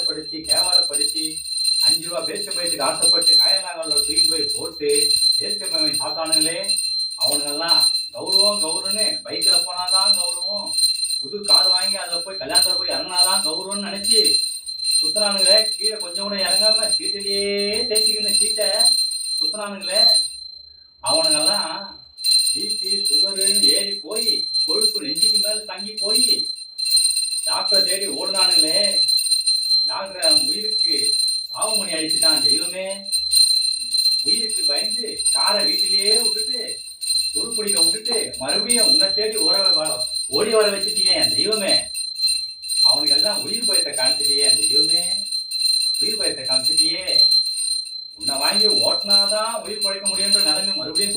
அசிங்கப்படுத்தி கேவலப்படுத்தி 5 ரூபா பேச்சு பயிற்சிக்கு ஆசைப்பட்டு காயலாங்கல்ல தூக்கி போய் போட்டு பேச்சு பயிற்சி சாத்தானுங்களே. அவனுங்கெல்லாம் கௌரவம்னு பைக்ல போனாதான் கௌரவம், புது கார் வாங்கி அதை போய் கல்யாணத்துல போய் இறங்கினாதான் கௌரவம்னு நினைச்சு சுத்துறானுங்களே. கீழே கொஞ்சம் கூட இறங்காம சீட்டிலேயே தேய்ச்சிக்கின்னு சீட்டை சுத்துறானுங்களே. அவனுங்கெல்லாம் பிபி சுகருன்னு ஏறி போய் கொழுப்பு நெஞ்சுக்கு மேல தங்கி போய் டாக்டரை தேடி ஓடுனானுங்களே. டாக்டர் அவன் உயிருக்கு சாவுமணி அடிச்சுட்டான். தெய்வமே, உயிருக்கு பயந்து காரை வீட்டிலேயே விட்டுட்டு துருப்பிடிக்க விட்டுட்டு மறுபடியும் உன்னை தேடி ஓடி வர வச்சுட்டியே தெய்வமே. அவனுக்கு எல்லாம் உயிர் பயத்தை காமிச்சிட்டியே தெய்வமே, உயிர் பயத்தை காமிச்சிட்டியே. உன்னை வாங்கி ஓட்டினாதான் உயிர் பழைக்க முடியுன்ற நிலைமை மறுபடியும்